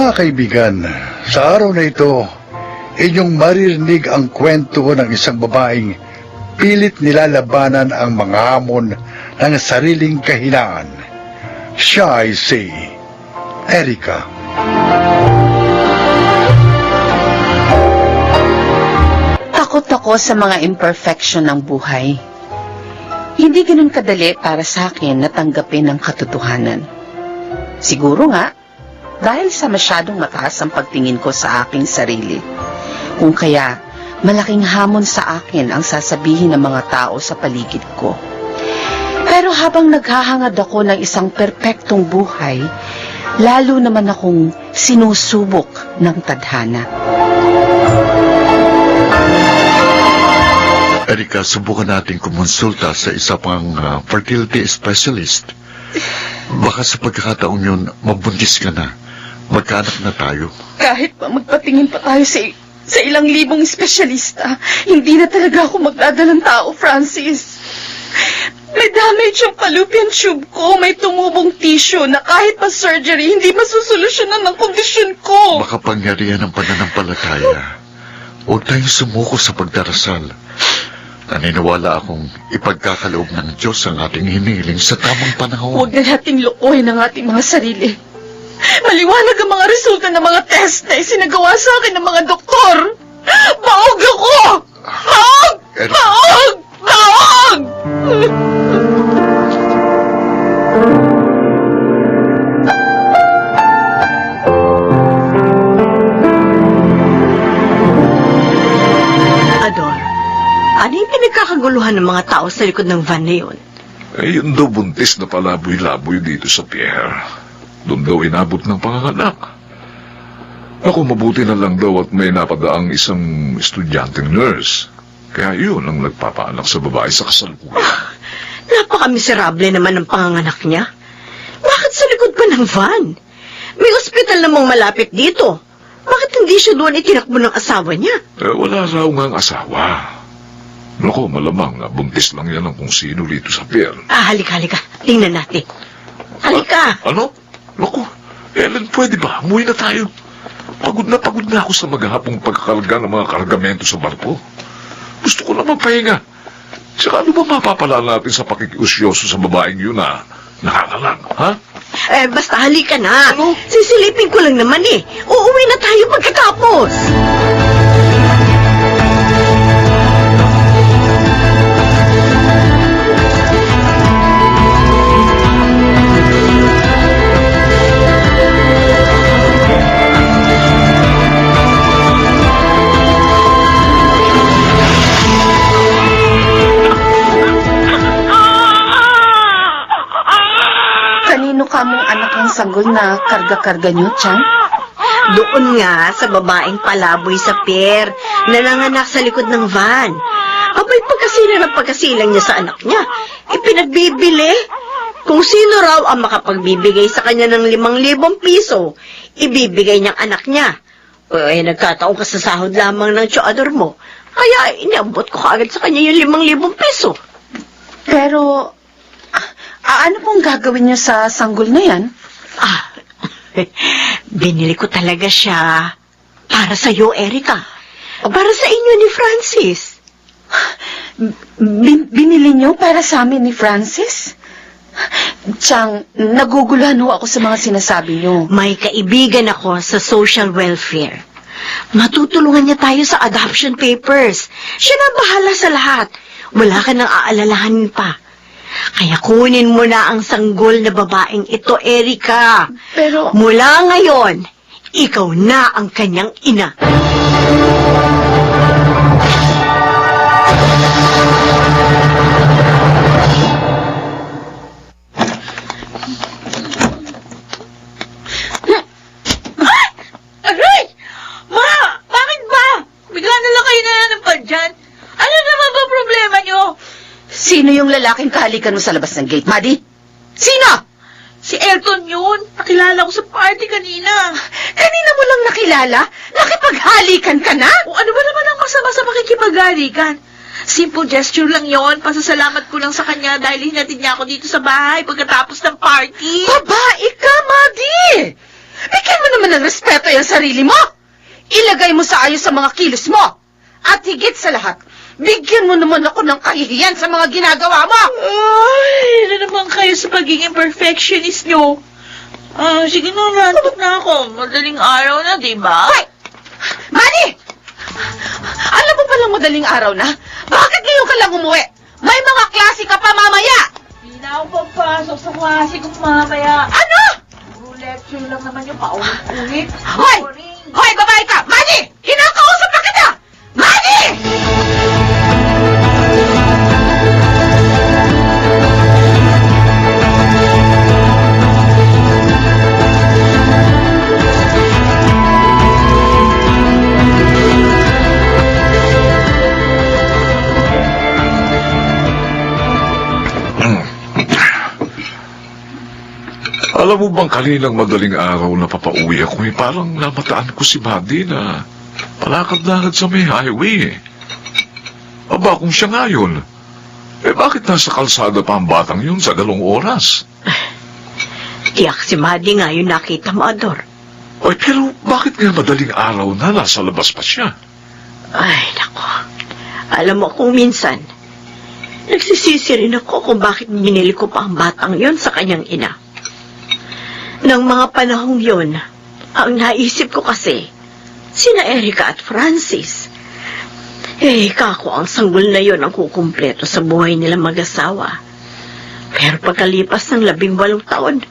Mga kaibigan, sa araw na ito, inyong maririnig ang kwento ng isang babaeng pilit nilalabanan ang mga hamon ng sariling kahinaan. Siya ay si Erica. Takot ako sa mga imperfection ng buhay. Hindi ganun kadali para sa akin na tanggapin ang katotohanan. Siguro nga, dahil sa masyadong mataas ang pagtingin ko sa aking sarili. Kung kaya, malaking hamon sa akin ang sasabihin ng mga tao sa paligid ko. Pero habang naghahangad ako ng isang perpektong buhay, lalo naman akong sinusubok ng tadhana. Erika, subukan natin kumonsulta sa isa pang fertility specialist. Baka sa pagkakataong yun, mabuntis ka na. Magkaanak na tayo. Kahit pa magpatingin pa tayo sa ilang libong espesyalista, hindi na talaga ako magdadalang tao, Francis. May damage ang fallopian tube ko, may tumubong tissue na kahit pa surgery, hindi masusolusyonan ang kondisyon ko. Baka pangyarihan ng pananampalataya. Huwag tayong sumuko sa pagdarasal. Naniniwala akong ipagkakaloob ng Diyos ang ating hiniling sa tamang panahon. Huwag na nating lokohin ang ating mga sarili. Maliwanag ang mga resulta ng mga test na isinagawa sa akin ng mga doktor. Maog ako! Maog! Maog! Maog! Ador, ano yung pinagkakaguluhan ng mga tao sa likod ng van na yun? Eh, yun daw buntis na palaboy-laboy dito sa Pierre. Doon daw inabot ng panganganak. Ako, mabuti na lang daw at may napadaang isang estudyanteng nurse. Kaya yun ang nagpapaanak sa babae sa kasalukuyan. Napaka-miserable naman ng panganganak niya. Bakit sa likod pa ng van? May ospital namang malapit dito. Bakit hindi siya doon itinakbo ng asawa niya? Eh, wala raw nga ang asawa. Naku, malamang na buntis lang yan ng kung sino dito sa Pierre. Halika. Tingnan natin. Halika. Ano? Naku, Ellen, pwede ba? Umuwi na tayo. Pagod na ako sa maghapong pagkakarga ng mga kargamento sa barko. Gusto ko na magpahinga. Saka ano ba mapapala natin sa pakikiusyoso sa babaeng yun na nakakalang, ha? Basta halika na. Ano? Sisilipin ko lang naman eh. Uuwi na tayo pagkatapos. Kanino ka mong anak ang sanggol na karga-karga niyo, Chan? Doon nga sa babaeng palaboy sa pier na nanganak sa likod ng van. Abay, pagkasilang niya sa anak niya. Ipinagbibili. Kung sino raw ang makapagbibigay sa kanya ng 5,000 piso, ibibigay niyang anak niya. Nagkataong kasasahod lamang ng tsuador mo. Kaya iniabot ko kaagad sa kanya yung 5,000 piso. Pero, ano pong gagawin niyo sa sanggol na yan? Binili ko talaga siya para sa iyo, Erica. Para sa inyo ni Francis. Binili niyo para sa amin ni Francis? Chang, naguguluhan ho ako sa mga sinasabi niyo. May kaibigan ako sa social welfare. Matutulungan niya tayo sa adoption papers. Siya na bahala sa lahat. Wala ka nang aalalahanin pa. Kaya kunin mo na ang sanggol na babaeng ito, Erica. Pero, Mula ngayon, ikaw na ang kanyang ina. Aray! Ma! Bakit ba? Bigla na lang kayo nananampal dyan. Ano naman ba problema nyo? sino yung lalaking kahalikan mo sa labas ng gate, Maddie? Sino? Si Elton yun. Nakilala ko sa party kanina. Kanina mo lang nakilala? Nakipaghalikan ka na? O ano ba naman ang masama sa makikipaghalikan? Simple gesture lang yon. Pasasalamat ko lang sa kanya dahil hinatid niya ako dito sa bahay pagkatapos ng party. Babae ka, Maddie! Bigyan mo naman ng respeto yung sarili mo. Ilagay mo sa ayos sa mga kilos mo. At higit sa lahat, bigyan mo naman ako ng kahihiyan sa mga ginagawa mo. Ay, na naman kayo sa pagiging perfectionist nyo. Sige na, nantok na ako. Madaling araw na, di ba? Hoy! Manny! Alam mo palang madaling araw na? Bakit ngayon ka lang umuwi? May mga klase ka pa mamaya! Hindi na ako pagpasok sa klase ko mamaya. Ano? Puro lecture lang naman yung paulit-ulit. Hoy! Boring. Hoy, babae ka! Manny! Kinakausap na kita! Manny! Alam mo bang kaninang madaling araw na papauwi ako parang namataan ko si Maddie na palakad-lakad sa may highway eh. Aba, kung siya nga yun, bakit nasa kalsada pa ang batang yun sa galong oras? Tiyak si Maddie nga yung nakita mo, Ador. Ay, pero bakit nga madaling araw na nasa labas pa siya? Ay, nako. Alam mo kung minsan, nagsisisi rin ako kung bakit binili ko pa ang batang yon sa kanyang ina. Nang mga panahong yon, ang naisip ko kasi, sina Erica at Francis. Kako ang sanggol na yon ang kukumpleto sa buhay nila mag-asawa. Pero pagkalipas ng 18 taon,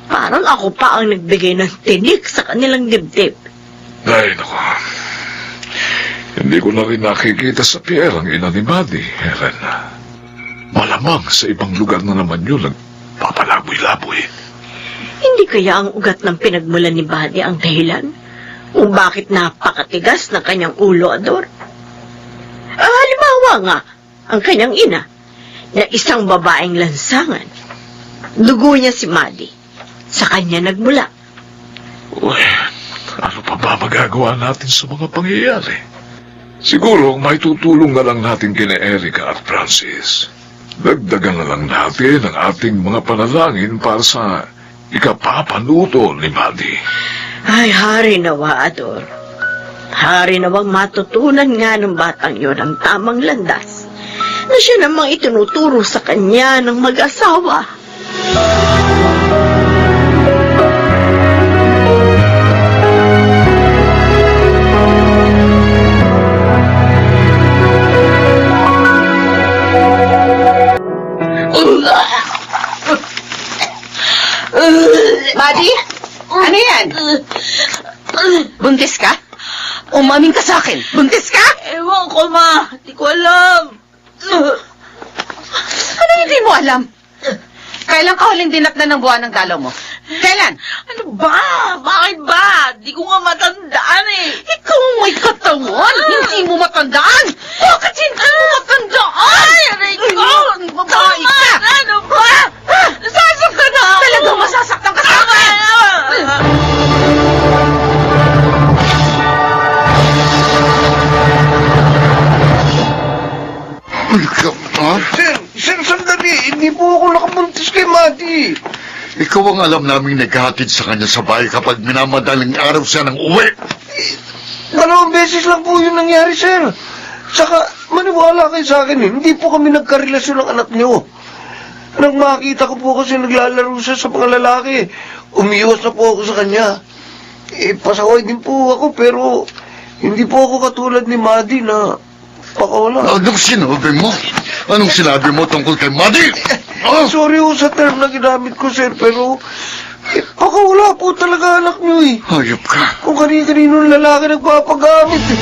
parang ako pa ang nagbigay ng tinik sa kanilang dibdib. Ay, naku. Hindi ko na rin nakikita sa Pierre ang ina ni Maddie, Helen. Malamang sa ibang lugar na naman yun nagpapalaboy-laboy. Hindi kaya ang ugat ng pinagmulan ni Buddy ang dahilan kung bakit napakatigas ng kanyang ulo, Ador? Halimbawa nga, ang kanyang ina, na isang babaeng lansangan. Dugo niya si Maddie. Sa kanya nagmula. Uy, ano pa ba magagawa natin sa mga pangyayari? Siguro may tutulong na lang natin kina Erica at Francis. Dagdagan na lang natin ang ating mga panalangin para sa ikapapanuto ni Maddie. Ay, hari nawa, Ador. Hari nawang matutunan nga ng batang yon ang tamang landas na siya namang itinuturo sa kanya ng mag-asawa. Buddy? Ano yan? Buntis ka? Umamin ka sa akin. Buntis ka? Ewan ko, ma. Di ko alam. Ano hindi mo alam? Kailan ka huling dinatnan ng buwan ng dalaw mo? Kailan? Ano ba? Bakit ba? Di ko nga matandaan eh. Ikaw may katawan. Hindi mo matandaan. Bakit hindi mo matandaan? Ay, aray ko! Babae Tama ka. na, ano ba? Nasasaktan na ako. Talagang masasaktan ka sa akin. Sir, sandali. Hindi po ako nakabuntis kay Maddie. Ikaw ang alam naming naghahatid sa kanya sa bahay kapag minamadaling araw siya ng uwi. 2 beses lang po yun nangyari, sir. Saka, maniwala kayo sa akin eh. Hindi po kami nagkarelasyon ng anak niyo. Nang makita ko po kasi naglalaro siya sa mga lalaki, umiwas na po ako sa kanya. Pasaway din po ako, pero hindi po ako katulad ni Maddie na pakawala. Anong sinabi mo? Anong sinabi mo tungkol kay Maddie? Oh! Sorry ho sa term na ginamit ko, sir, pero pakawala po talaga anak niyo eh. Hayop ka. Kung kanino-kanino lalaki nagpapagamit eh.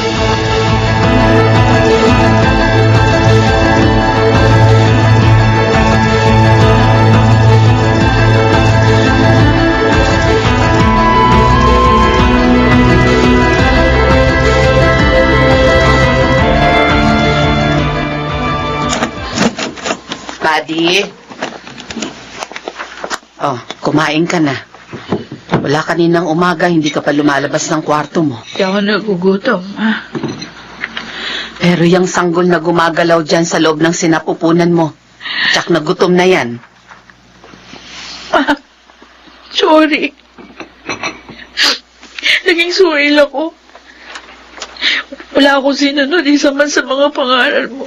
Buddy? Oh, kumain ka na. Wala kaninang umaga, hindi ka pa lumalabas ng kwarto mo. Di ako nagugutom, ha? Pero yung sanggol na gumagalaw dyan sa loob ng sinapupunan mo, tsak na gutom na yan. Sorry. Naging suwail ako. Wala akong sinunod isa man sa mga pangaral mo.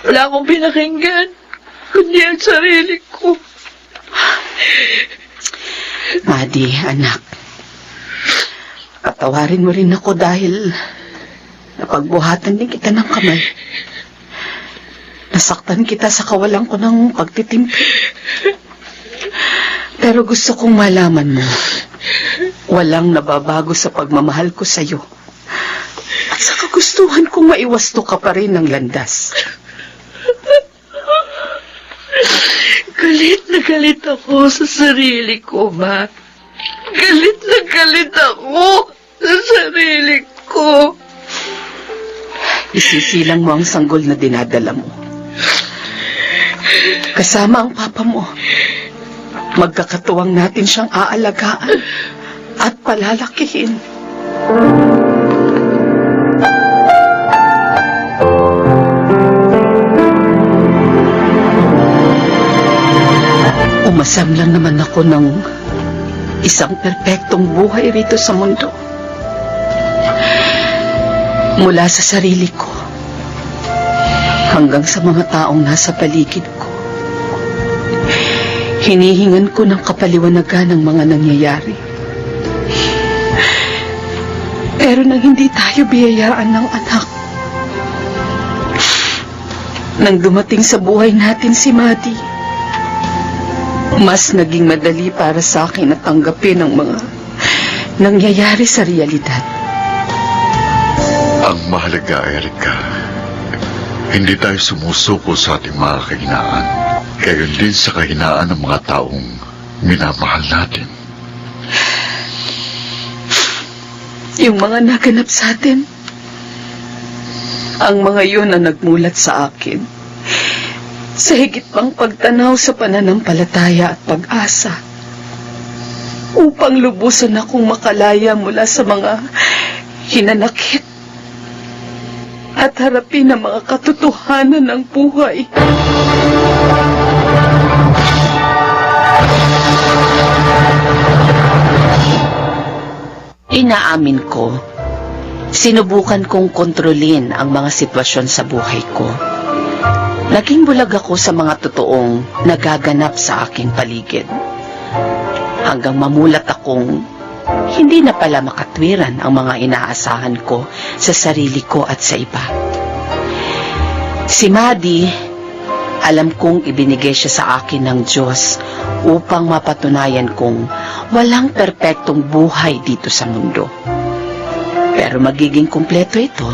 Wala akong pinakinggan, kundi ang sarili ko. Madi, anak. Patawarin mo rin ako dahil napagbuhatan din kita ng kamay. Nasaktan kita sa kawalan ko ng pagtitimpi. Pero gusto kong malaman mo, walang nababago sa pagmamahal ko sa'yo. At sa kagustuhan kong maiwasto ka pa rin ng landas. Galit na galit ako sa sarili ko, Ma. Galit na galit ako sa sarili ko. Isisilang mo ang sanggol na dinadala mo. Kasama ang papa mo. Magkakatuwang natin siyang aalagaan at palalakihin. Umasam lang naman ako ng isang perpektong buhay rito sa mundo. Mula sa sarili ko hanggang sa mga taong nasa paligid ko. Hinihingan ko ng kapaliwanagan ng mga nangyayari. Pero nang hindi tayo biyayaan ng anak, nang dumating sa buhay natin si Madi, mas naging madali para sa akin na tanggapin ang mga nangyayari sa realidad. Ang mahalaga, Erica, hindi tayo sumusuko sa ating mga kahinaan. Gayon din sa kahinaan ng mga taong minamahal natin. Yung mga naganap sa atin, ang mga yun ang nagmulat sa akin sa higit pang pagtanaw sa pananampalataya at pag-asa upang lubusan akong makalaya mula sa mga hinanakit at harapin ang mga katotohanan ng buhay. Inaamin ko, sinubukan kong kontrolin ang mga sitwasyon sa buhay ko. Naging bulag ako sa mga totoong nagaganap sa aking paligid. Hanggang mamulat akong hindi na pala makatwiran ang mga inaasahan ko sa sarili ko at sa iba. Si Madi, alam kong ibinigay siya sa akin ng Diyos upang mapatunayan kong walang perpektong buhay dito sa mundo. Pero magiging kumpleto ito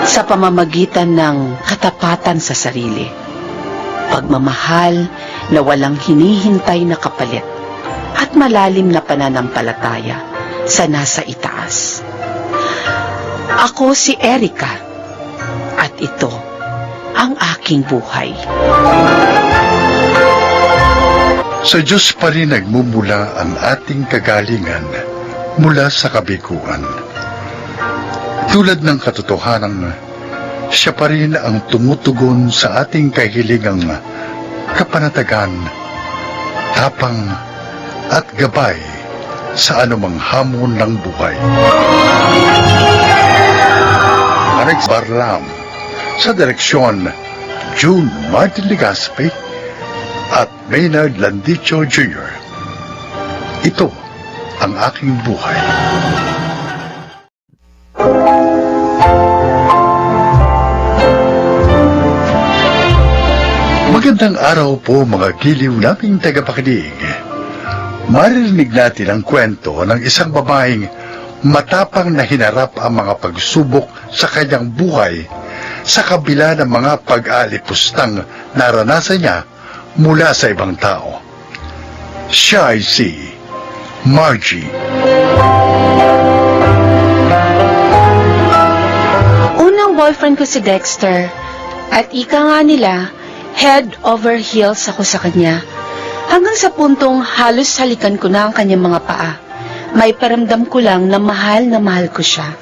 sa pamamagitan ng katapatan sa sarili, pagmamahal na walang hinihintay na kapalit, at malalim na pananampalataya sa nasa itaas. Ako si Erica, at ito ang aking buhay. Sa Diyos pa rin nagmumula ang ating kagalingan mula sa kabiguan. Tulad ng katotohanang siya pa rin ang tumutugon sa ating kahilingang kapanatagan, tapang at gabay sa anumang hamon ng buhay. Alex Barlam, sa direksyon June Martin Legaspi at Maynard Landicho Jr. Ito ang aking buhay. Magandang araw po mga giliw naming tagapakinig. Maririnig natin ang kwento ng isang babaeng matapang na hinarap ang mga pagsubok sa kanyang buhay sa kabila ng mga pag-alipustang naranasan niya mula sa ibang tao. Siya ay si Margie. Unang boyfriend ko si Dexter, at ika nga nila, head over heels ako sa kanya. Hanggang sa puntong halos halikan ko na ang kanyang mga paa. May paramdam ko lang na mahal ko siya.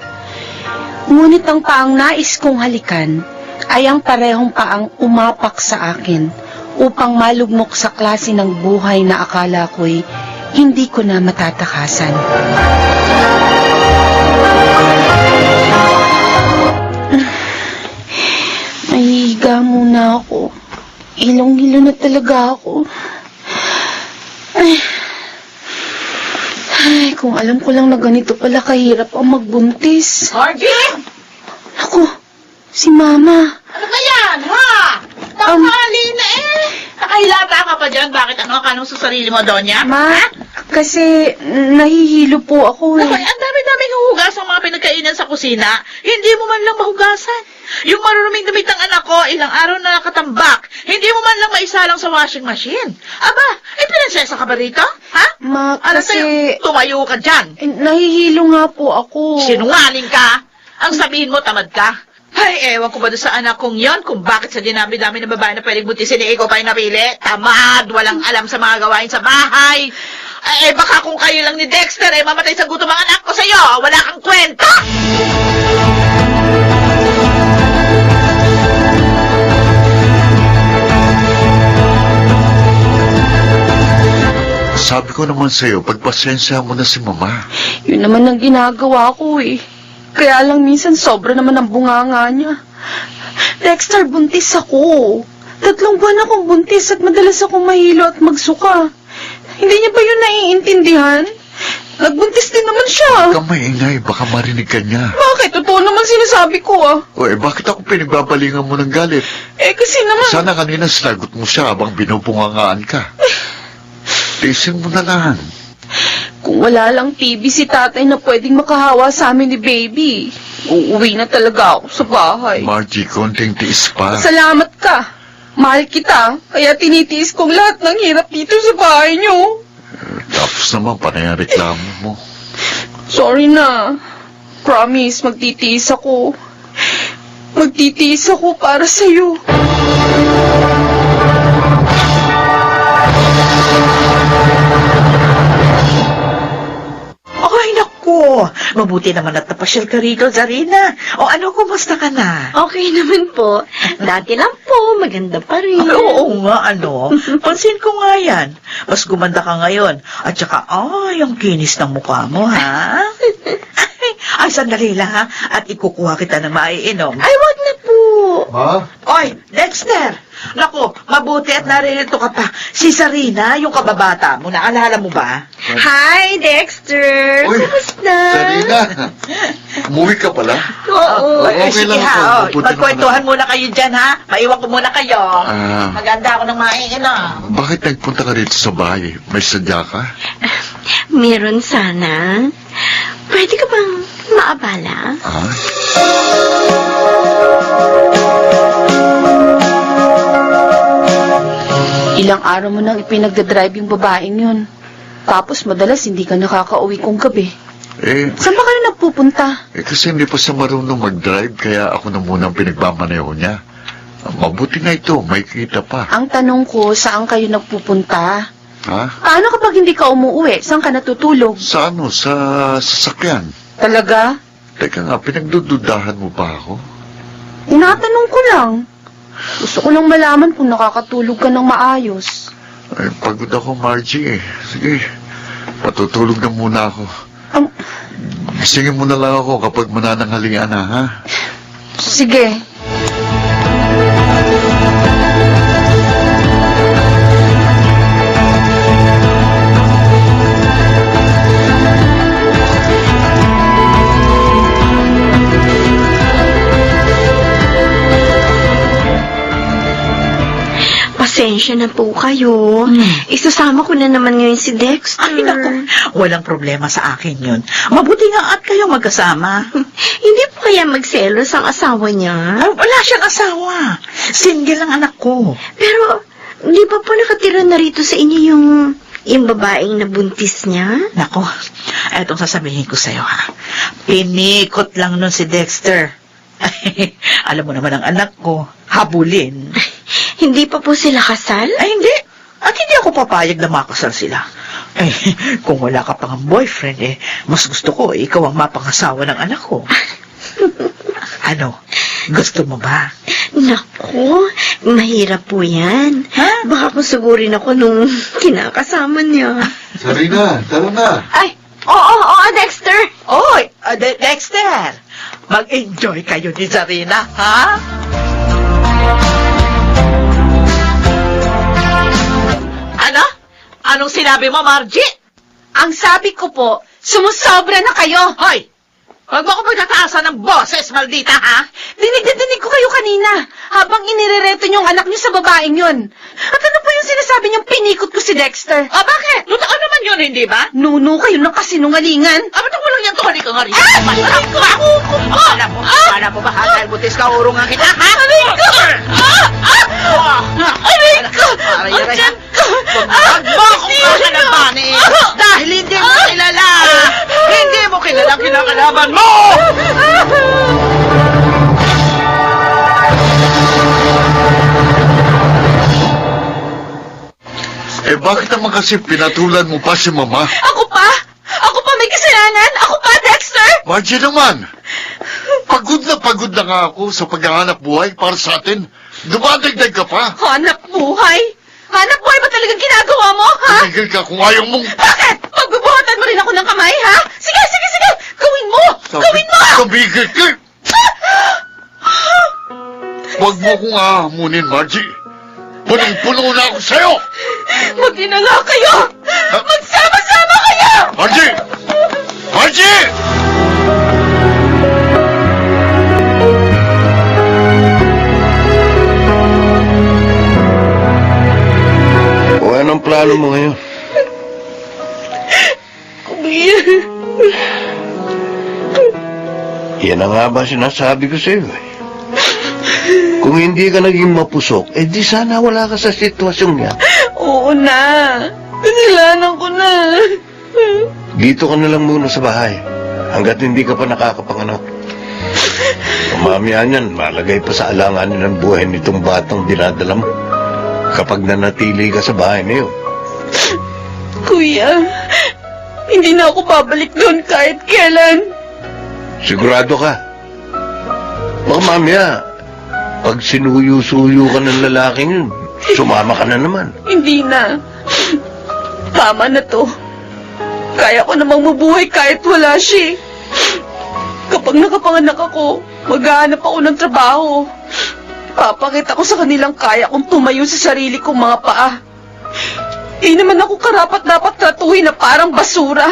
Ngunit ang paang nais kong halikan ay ang parehong paang umapak sa akin upang malugmok sa klase ng buhay na akala ko'y hindi ko na matatakasan. Mahihiga muna ako. Ilong-ilo na talaga ako. Ay, kung alam ko lang na ganito pala kahirap ang magbuntis. Margie! Ako, si Mama. Ano ba yan, ha? Tanghali na eh. Nakahilata ka pa dyan. Bakit ano ka nung sa sarili mo, Donya? Ma, kasi nahihilo po ako Naku, eh. ang dami-daming huhugas ang mga pinagkainan sa kusina. Hindi mo man lang mahugasan. Yung maruruming damit ng anak ko, ilang araw na nakatambak. Hindi mo man lang maisalang sa washing machine. Aba, prinsesa ka ba rito? Ha? Ma, Ano kasi sa'yo? Tumayo ka dyan. nahihilo nga po ako. Sinungaling ka. Ang sabihin mo, tamad ka. Ay, ewan ko ba doon sa anak kong yon kung bakit sa dinami-dami ng babae na pwedeng buntisin eh, ikaw pa yung napili. Tamad, walang alam sa mga gawain sa bahay. Eh, baka kung kayo lang ni Dexter, eh, mamatay sa gutom ang anak ko sa'yo. Wala kang kwenta. Sabi ko naman sa'yo, pagpasensya mo na si Mama. Yun naman ang ginagawa ko eh. Kaya lang minsan sobra naman ang bunganga niya. Dexter, buntis ako. 3 buwan akong buntis at madalas akong mahilo at magsuka. Hindi niya ba yun naiintindihan? Nagbuntis din naman siya. Huwag kang maingay, baka marinig ka niya. Bakit? Totoo naman sinasabi ko ah. O bakit ako pinagbabalingan mo ng galit? Eh kasi naman... Sana kanina sinagot mo siya habang binupungangaan ka. Tiisin mo na lang. Kung wala lang TV si tatay na pwedeng makahawa sa amin ni baby, uuwi na talaga ako sa bahay. Margie, konting tiis pa. Salamat ka. Mahal kita, kaya tinitiis kong lahat ng hirap dito sa bahay niyo. Tapos naman, panay ang reklamo mo. Sorry na. Promise, magtitiis ako. Magtitiis ako para sa'yo. Ay, naku. Mabuti naman at napasyal ka rito, Zarina. O ano, kumusta ka na? Okay naman po. Dati lang po, maganda pa rin. Ay, oo nga, ano. Pansin ko nga yan. Mas gumanda ka ngayon. At saka, ay, ang kinis ng mukha mo, ha? Ay, sandali lang, ha? At ikukuha kita ng maiinom. Ay, wag na po. Ma? Oy, Dexter! Naku, mabuti at naririto ka pa. Si Sarina, yung kababata mo, naalala mo ba? Hi, Dexter. Uy, Kumusta? Sarina, umuwi ka pala? Oo. Okay Sige lang ako. ha, Mabuti magkwentuhan muna kayo dyan, ha? Maiwan ko muna kayo. Ah. Maganda ako ng maiinom. Bakit nagpunta ka rito sa bahay? May sadya ka? Meron sana. Pwede ka bang maabala? Ha? Ilang araw mo nang ipinagdadrive yung babaeng yun. Tapos madalas hindi ka nakakauwi kong gabi. Saan ba kayo nagpupunta? Kasi hindi pa siya marunong mag-drive, kaya ako na muna ang pinagmamaneho niya. Mabuti na ito, may kita pa. Ang tanong ko, saan kayo nagpupunta? Ha? Paano kapag hindi ka umuwi? Saan ka natutulog? Sa ano? Sa sasakyan. Talaga? Teka nga, pinagdududahan mo ba ako? Tinatanong ko lang. Gusto ko lang malaman kung nakakatulog ka ng maayos. Ay, pagod ako, Margie eh. Sige, patutulog na muna ako. Gisingin mo na lang ako kapag manananghalian na, ha? Sige. Pasensya na po kayo. Isasama ko na naman ngayon si Dexter. Ay, naku, walang problema sa akin yun. Mabuti nga at kayo magkasama. Hindi po kaya magselos ang asawa niya? Ay, wala siyang asawa. Single ang anak ko. Pero, di ba po nakatira na rito sa inyo yung babaeng nabuntis niya? Nako, etong sasabihin ko sa'yo, ha. Pinikot lang nun si Dexter. Alam mo naman ang anak ko, habulin. Hindi pa po sila kasal? Ay, hindi. At hindi ako papayag na makasal sila. Eh, kung wala ka pang boyfriend, mas gusto ko, ikaw ang mapangasawa ng anak ko. Ano? Gusto mo ba? Naku, mahirap po yan. Ha? Baka kusugurin ako nung kinakasama niya. Sarina, tara na. Ay, Oo, Dexter. oy, Dexter, mag-enjoy kayo ni Zarina, ha? Ano? Anong sinabi mo, Margie? Ang sabi ko po, sumusobra na kayo. Hoy! Huwag mo ko pagtataasan ng boses, maldita, ha? Dinig na dinig ko kayo kanina habang inirereto niyong anak niyo sa babaeng yun. At ano pa yung sinasabi niyong pinikot ko si Dexter? Ah, bakit? Totoo naman yun, hindi ba? Nuno kayo ng kasinungalingan. Ba't ako lang yan to? Halika nga rin. Aray ko! Akala mo ba, ha? Dahil butis ka, urungan kita, ha? Aray ko! Aray ko! Aray, Ang aray, tiyan ha? ko! Huwag mo akong kakalabanin dahil hindi mo kilala! Hindi mo kilala ang kinakalaban mo! Eh bakit naman kasi pinatulan mo pa si Mama? Ako pa? Ako pa may kasalanan? Ako pa, Dexter? Margie naman! Pagod na nga ako sa paghahanap buhay para sa atin. Dumadagdag ka pa. Hanap buhay? Hanap buhay ba talagang ginagawa mo, ha? Tigil ka kung ayaw mong... Bakit? Pagbubuhatan mo rin ako ng kamay, ha? Sige, sige, sige! Gawin mo! Gawin mo! Tumigil ka! Huwag mo akong ahamunin, Margie. Punong-puno na ako sa'yo! Mag-ina nga kayo! Magsama-sama kayo! Margie! Margie! O anong plano mo ngayon? Kuya. Yan na nga ba sinasabi ko sa'yo eh. Kung hindi ka naging mapusok, eh di sana wala ka sa sitwasyon niya. Oo na. Kasalanan ko na. Dito ka na lang muna sa bahay, hanggat hindi ka pa nakakapanganak. Mamaya niyan, malagay pa sa alanganin ng buhay nitong batang dinadala mo. Kapag nanatili ka sa bahay na yun. Kuya, hindi na ako babalik doon kahit kailan. Sigurado ka. Baka mamaya, pag sinuyo-suyo ka ng lalaking yun, sumama ka na naman. Hindi na. Tama na to. Kaya ko namang mabuhay kahit wala siya. Kapag nakapanganak ako, maghahanap ako ng trabaho. Papakita ko sa kanilang kaya kong tumayo sa sarili kong mga paa. Di naman ako karapat-dapat tratuhin na parang basura.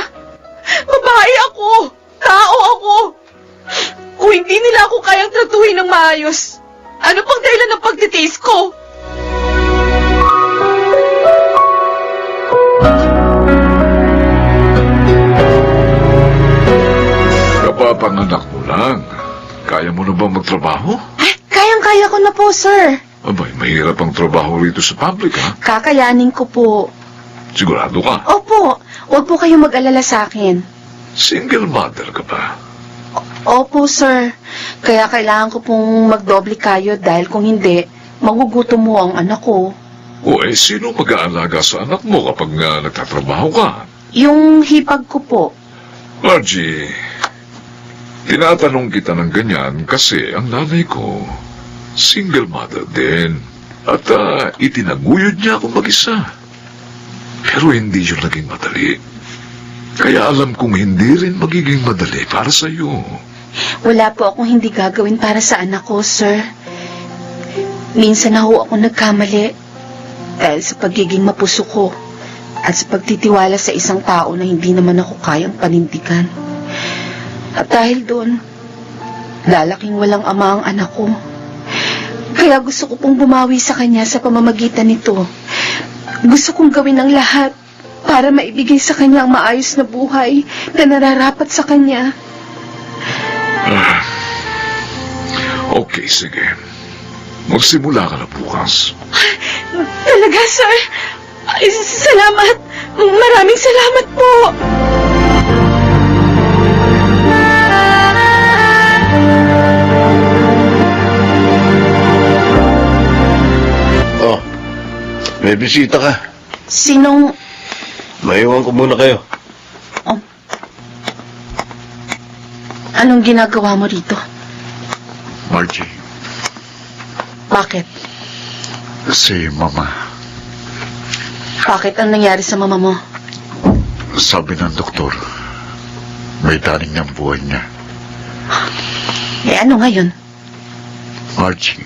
Babae ako. Tao ako. Kung hindi nila ako kayang tratuhin ng maayos, ano pang dahilan ng pagtitiis ko? Kapapanganak mo lang. Kaya mo na ba magtrabaho? Kayang-kaya ko na po, sir. Abay, mahirap ang trabaho rito sa public, ha? Kakayanin ko po. Sigurado ka? Opo, huwag po kayong mag-alala sa akin. Single mother ka ba? Opo, sir. Kaya kailangan ko pong magdoble kayo dahil kung hindi, magugutom mo ang anak ko. O eh, sino mag-aalaga sa anak mo kapag nagtatrabaho ka? Yung hipag ko po. Margie, tinatanong kita ng ganyan kasi ang nanay ko, single mother din. At itinaguyod niya ako mag-isa. Pero hindi yun naging madali. Kaya alam kong hindi rin magiging madali para sa iyo. Wala po akong hindi gagawin para sa anak ko, sir. Minsan na ho ako nagkamali dahil sa pagiging mapuso ko at sa pagtitiwala sa isang tao na hindi naman ako kayang panindigan. At dahil doon, lalaking walang ama ang anak ko. Kaya gusto ko pong bumawi sa kanya sa pamamagitan nito. Gusto kong gawin ang lahat para maibigay sa kanya ang maayos na buhay na nararapat sa kanya. Okay, sige. Magsimula ka na bukas. Talaga, sir? Ay, salamat. Maraming salamat po. Oh, may bisita ka. Sinong... Maiwan ko muna kayo. Anong ginagawa mo rito? Margie, Bakit? Si Mama, Bakit ang nangyari sa mama mo? sabi ng doktor, may daning ng buhay niya. Eh ano ngayon? Margie,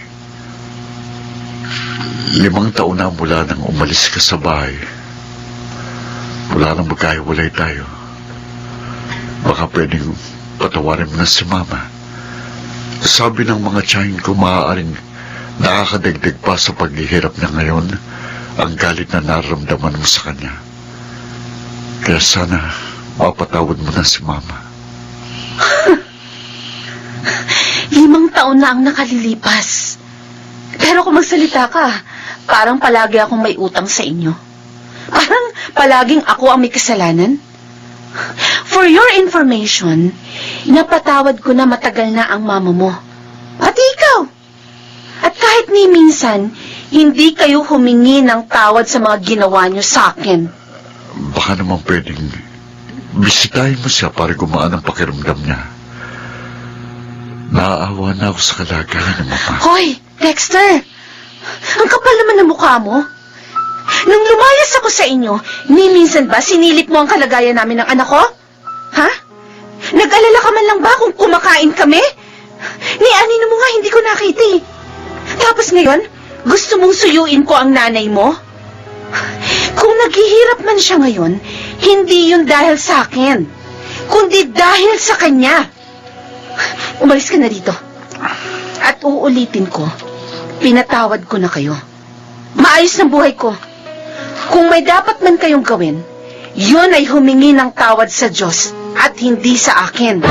5 taon na mula nang umalis ka sa bahay. Mula nang magkahiwalay tayo. Baka pwedeng patawarin mo na si Mama. Sabi ng mga tiyahin ko, maaaring nakakadagdag pa sa paghihirap niya ngayon ang galit na nararamdaman mo sa kanya. Kaya sana mapatawad mo na si Mama. 5 taon na ang nakalilipas. Pero kung magsalita ka, parang palagi akong may utang sa inyo. Parang palaging ako ang may kasalanan. For your information, napatawad ko na matagal na ang mama mo. Pati ikaw. At kahit ni minsan, hindi kayo humingi ng tawad sa mga ginawa niyo sa akin. Baka naman pwedeng bisitahin mo siya para gumaan ang pakiramdam niya. Naaawa na ako sa kalagayan ng Mama. Hoy, Dexter! Ang kapal naman ng mukha mo. Nung lumayas ako sa inyo, ni minsan ba sinilip mo ang kalagayan namin ng anak ko? Ha? Nag-alala ka man lang ba kung kumakain kami? Ni anino mo nga hindi ko nakita eh. Tapos ngayon, gusto mong suyuin ko ang nanay mo? Kung naghihirap man siya ngayon, hindi yun dahil sa akin, kundi dahil sa kanya. Umalis ka na rito. At uulitin ko, pinatawad ko na kayo. Maayos na buhay ko. Kung may dapat man kayong gawin, yun ay humingi ng tawad sa Diyos at hindi sa akin.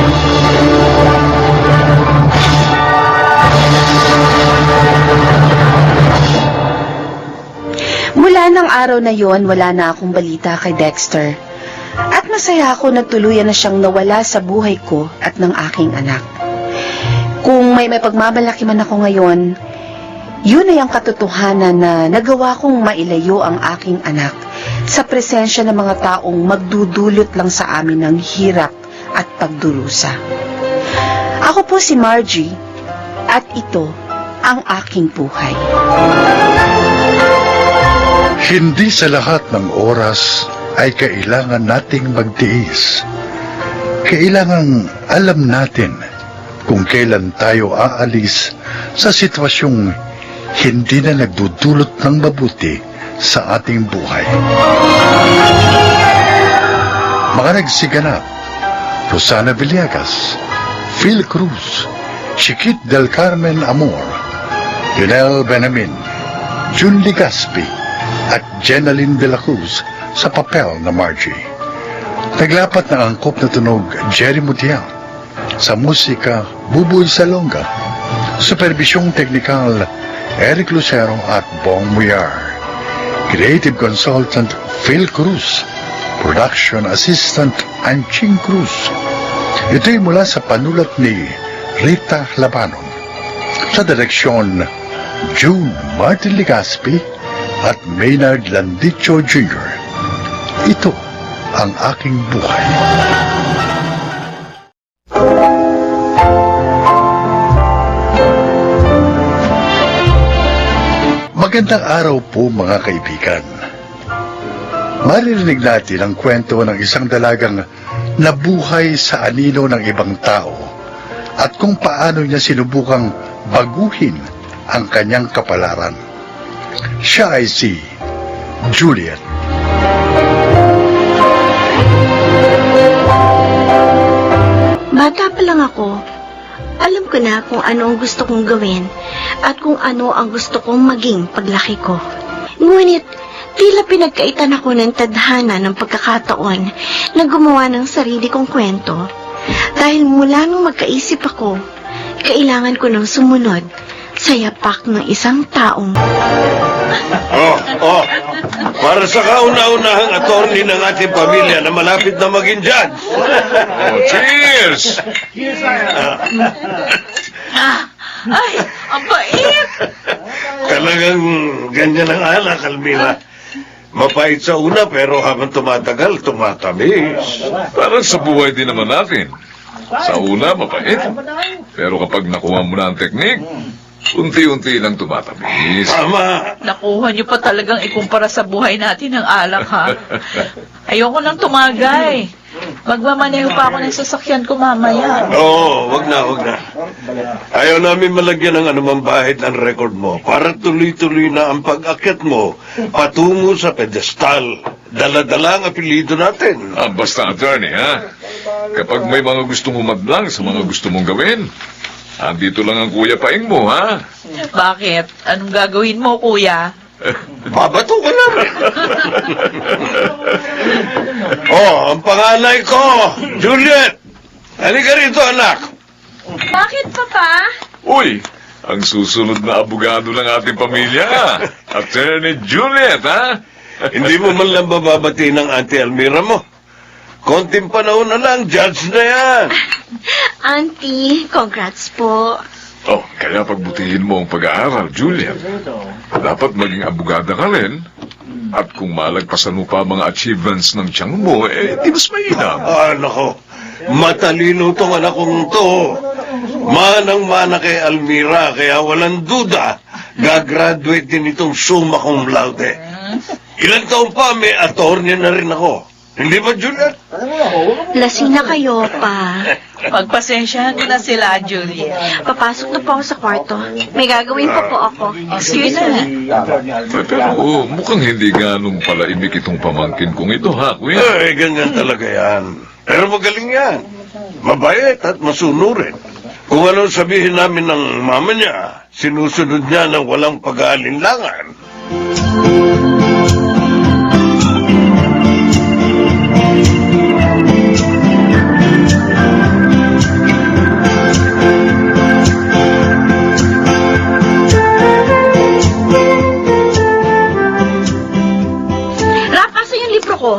Mula ng araw na yon, wala na akong balita kay Dexter. At masaya ako na tuluyan na siyang nawala sa buhay ko at ng aking anak. Kung may pagmamalaki man ako ngayon, yun ay ang katotohanan na nagawa kong mailayo ang aking anak sa presensya ng mga taong magdudulot lang sa amin ng hirap at pagdurusa. Ako po si Margie at ito ang aking buhay. Hindi sa lahat ng oras ay kailangan nating magtiis. Kailangan alam natin kung kailan tayo aalis sa sitwasyong hindi na nagdudulot ng mabuti sa ating buhay. Mga nagsiganap: Rosana Villegas, Phil Cruz, Chiquit del Carmen Amor, Lionel Benamin, Jun Ligaspi, at Jenaline de la Cruz sa papel na Margie. Naglapat ng angkop na tunog Jerry Mutiang. Sa musika, Buboy Salonga. Supervisyong teknikal, Eric Lucero at Bong Muyar. Creative Consultant, Phil Cruz. Production Assistant, Anching Cruz. Ito'y mula sa panulat ni Rita Labanon. Sa direksyon, June Martin Ligaspi at Maynard Landicho Jr. Ito ang aking buhay. Magandang araw po mga kaibigan. Maririnig natin ang kwento ng isang dalagang nabuhay sa anino ng ibang tao at kung paano niya sinubukang baguhin ang kanyang kapalaran. Siya ay si Juliet. Bata pa lang ako, alam ko na kung ano ang gusto kong gawin at kung ano ang gusto kong maging paglaki ko. Ngunit, tila pinagkaitan ako ng tadhana ng pagkakataon na gumawa ng sarili kong kwento. Dahil mula nung magkaisip ako, kailangan ko nang sumunod sa yapak ng isang taong... Para sa kauna-unahang attorney ng ating pamilya na malapit na maging judge. Cheers! Ay, ang bait! Talagang ganyan ang alak, Almira. Mapait sa una pero habang tumatagal, tumatamis. Parang sa buhay din naman natin. Sa una, mapait. Pero kapag nakuha mo na ang teknik, Unti-unti lang tumatamis. Tama. Nakuha niyo pa talagang ikumpara sa buhay natin ng alak, ha? Ayoko nang tumagay. Magmamaneho pa ako ng sasakyan ko mamaya. Oo, wag na. Ayaw namin malagyan ng anumang bahid ang record mo para tuloy-tuloy na ang pag-akyat mo patungo sa pedestal. Dala-dala ang apelido natin. Basta, attorney, ha? Kapag may mga gustong humadlang sa mga gusto mong gawin, andito lang ang Kuya Paing mo, ha? Bakit? Anong gagawin mo, kuya? Babato ka namin. Ang panganay ko, Juliet. Halika rito, anak. Bakit, Papa? Uy, ang susunod na abogado ng ating pamilya, Attorney Juliet, ha? Hindi mo man lang bababati ng Auntie Almira mo. Konting panahon na lang, judge na yan. Auntie, congrats po. Oh, kaya pagbutihin mo ang pag-aaral, Juliet. Dapat maging abogada ka rin. At kung malagpasan mo pa mga achievements ng tiyang mo, di mas mainam. Nako. Matalino tong anak kong to. Manang-mana kay Almira, kaya walang duda, gagraduate din itong summa cum laude. Ilang taon pa, may attorney na rin ako. Hindi ba, Juliet? Lasing na kayo pa. Pagpasensyahan mo na sila, Juliet. Papasok na po ako sa kwarto. May gagawin pa po ako. Sige na. Pero mukhang hindi ganun pala imik itong pamangkin kong ito, ha, kuya? Ganyan talaga yan. Pero magaling yan. Mabait at masunurin. Kung ano sabihin namin ng mama niya, sinusunod niya ng walang pag-aalinlangan. Rap, asan yung libro ko?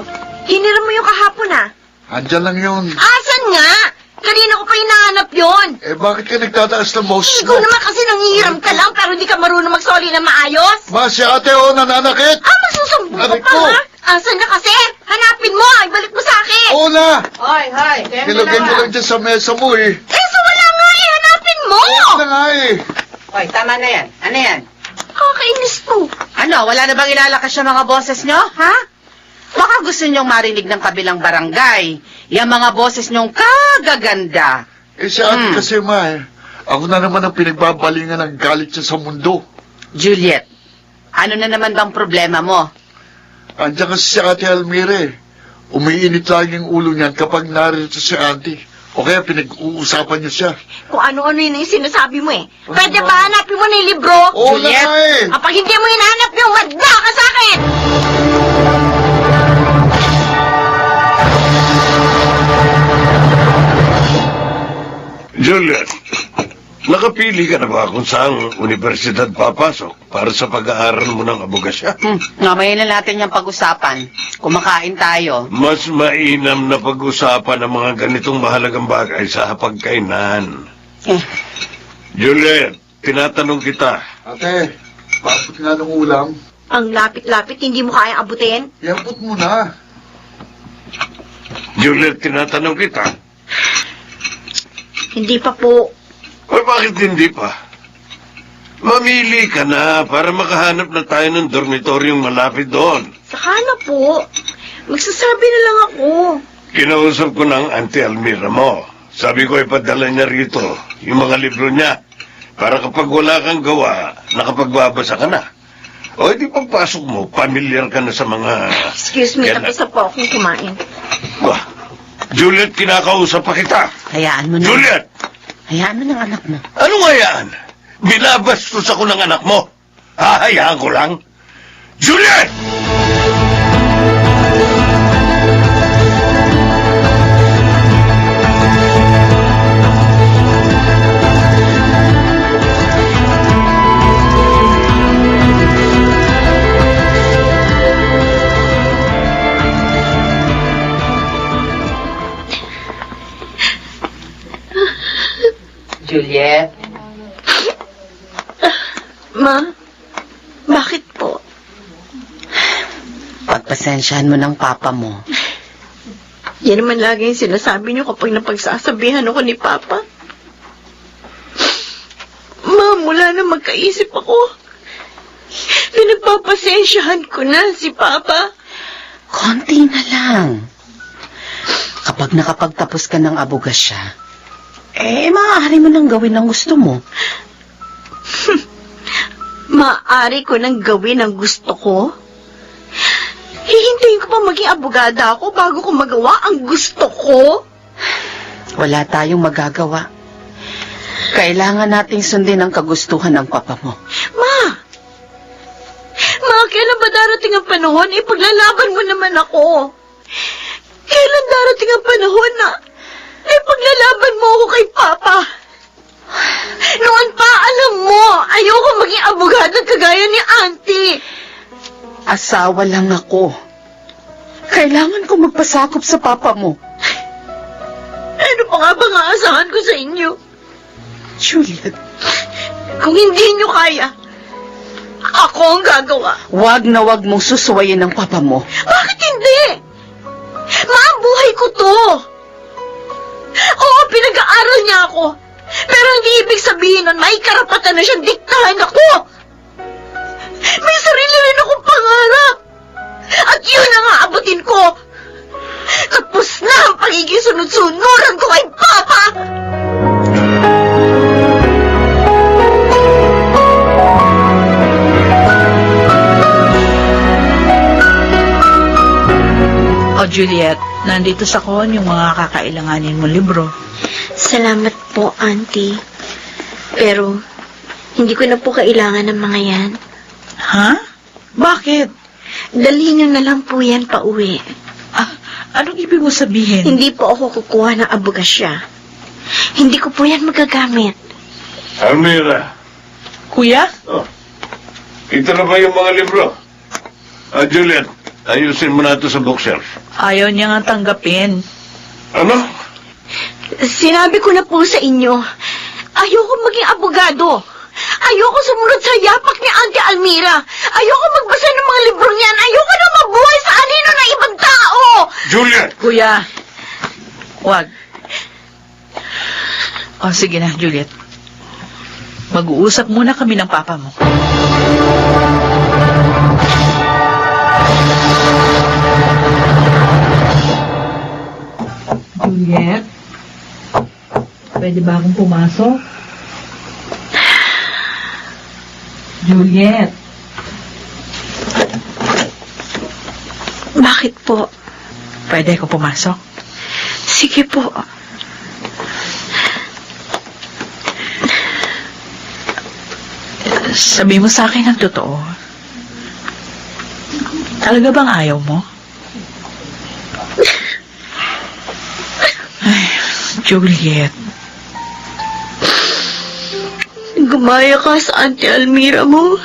Hiniram mo yung kahapon ah. Andyan lang yun. Asan nga? Kanina ko pa hinahanap yun. Bakit ka nagtataas ng mouse Ikaw naman kasi nanghihiram ka lang pero di ka marunong magsoli na maayos. Si ate, nananakit. Masusumbong ka Aray pa ko. ha? Asan na kasi? Hanapin mo, ibalik mo sa akin. Na! Hoy, Nilagay mo lang dyan sa mesa mo eh. So wala nga eh, hanapin mo. Na nga eh. Hoy, tama na yan. Ano yan? Kakainis to. Ano, wala na bang ilalakas yung mga boses nyo, ha? Baka gusto nyong marinig ng kabilang barangay. Yung mga boses nyong kagaganda. Si ate kasi ako na naman ang pinagbabalingan ng galit siya sa mundo. Juliet, ano na naman bang problema mo? Andiyan kasi si ate Almira eh. Umiinit lagi yung ulo niyan kapag narito si auntie. O kaya pinag-uusapan niyo siya. Kung ano-ano yun yung sinasabi mo eh. Pwede ba hanapin mo na yung libro? Juliet! Na nga eh. Kapag hindi mo hinahanap yung madda ka sa akin! Juliet, nakapili ka na ba kung saang universidad papasok para sa pag-aaral mo ng abogasya? Mamaya na natin yung pag-usapan. Kumakain tayo. Mas mainam na pag-usapan ang mga ganitong mahalagang bagay sa hapagkainan. Eh, Juliet, tinatanong kita. Ate, paabot nga ng ulam. Ang lapit-lapit, hindi mo kaya abutin? Iabot mo na. Juliet, tinatanong kita. Hindi pa po. O bakit hindi pa? Mamili ka na para makahanap na tayo ng dormitoryong malapit doon. Saka na po. Magsasabi na lang ako. Kinausap ko ng Auntie Almira mo. Sabi ko ipadala niya rito yung mga libro niya para kapag wala kang gawa, nakapagbabasa ka na. O di pagpasok mo, pamilyar ka na sa mga... Excuse me, Yan na. tapos na po akong kumain. Bah, Juliet, kinakausap pa kita. hayaan mo na. Juliet! Hayaan mo ng anak mo. Anong hayaan? Binabastos ako ng anak mo. Hahayaan ko lang? Juliet! Juliet, Ma, bakit po? pagpasensyahan mo ng papa mo. Yan naman lagi yung sinasabi niyo kapag napagsasabihan ako ni Papa. Ma, mula na napapaisip ako. Pinagpapasensyahan ko na si Papa. Konti na lang. Kapag nakapagtapos ka ng abogasya, maaari mo nang gawin ang gusto mo. Maaari ko nang gawin ang gusto ko? Hihintayin ko pa maging abogada ako bago ko magawa ang gusto ko? Wala tayong magagawa. Kailangan nating sundin ang kagustuhan ng papa mo. Ma! Kailan ba darating ang panahon? Ipaglalaban mo naman ako. Kailan darating ang panahon na ipaglalaban mo ako kay Papa? Noon pa, alam mo, ayoko maging abogado kagaya ni Auntie. Asawa lang ako. Kailangan ko magpasakop sa papa mo. Ano pa nga bang aasahan ko sa inyo? Juliet, Kung hindi nyo kaya, ako ang gagawa. wag na wag mong susuwayin ng papa mo. Bakit hindi? Ma, ang buhay ko to. Oo, pinag-aaral niya ako. Pero hindi ibig sabihin nun, may karapatan na siyang diktahan ako. May sarili rin akong pangarap. At yun ang aabutin ko. Tapos na ang pagiging sunod-sunuran ko kay Papa. O Juliet, nandito sa kon yung mga kakailanganin mo libro. Salamat po, Auntie. Pero, hindi ko na po kailangan ng mga yan. Ha? Bakit? Dalhin nyo na lang po yan pa uwi. Anong ibig mo sabihin? Hindi po ako kukuha ng abogasya. Hindi ko po yan magagamit. Almira, Kuya? ito na ba yung mga libro? Juliet, ayusin mo na ito sa bookshelf. Ayaw niya nga tanggapin. Ano? Sinabi ko na po sa inyo, ayoko maging abogado. Ayoko sumunod sa yapak ni Auntie Almira. Ayoko magbasa ng mga libro niyan. Ayoko na mabuhay sa anino ng ibang tao. Juliet! Kuya, wag. O sige na, Juliet. Mag-uusap muna kami ng papa mo. Juliet? Pwede ba akong pumasok? Juliet? Bakit po? Pwede ako pumasok? Sige po. Sabi mo sa akin ang totoo. Talaga bang ayaw mo? Ay, Juliet. Gumaya ka sa Auntie Almira mo.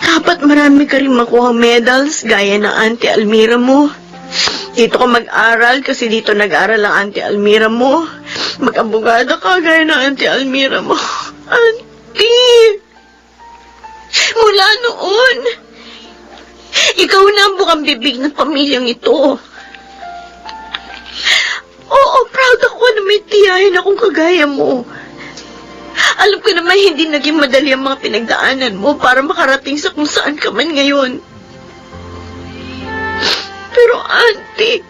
Dapat marami ka rin makuha medals gaya ng Auntie Almira mo. Dito ka mag-aral kasi dito nag-aral ang Auntie Almira mo. Mag-abogado ka gaya ng Auntie Almira mo. Auntie! Mula noon, ikaw na ang bukang bibig ng pamilyang ito. Oo, proud ako na may tiyahin akong kagaya mo. Alam ko naman hindi naging madali ang mga pinagdaanan mo para makarating sa kung saan ka man ngayon. Pero Auntie,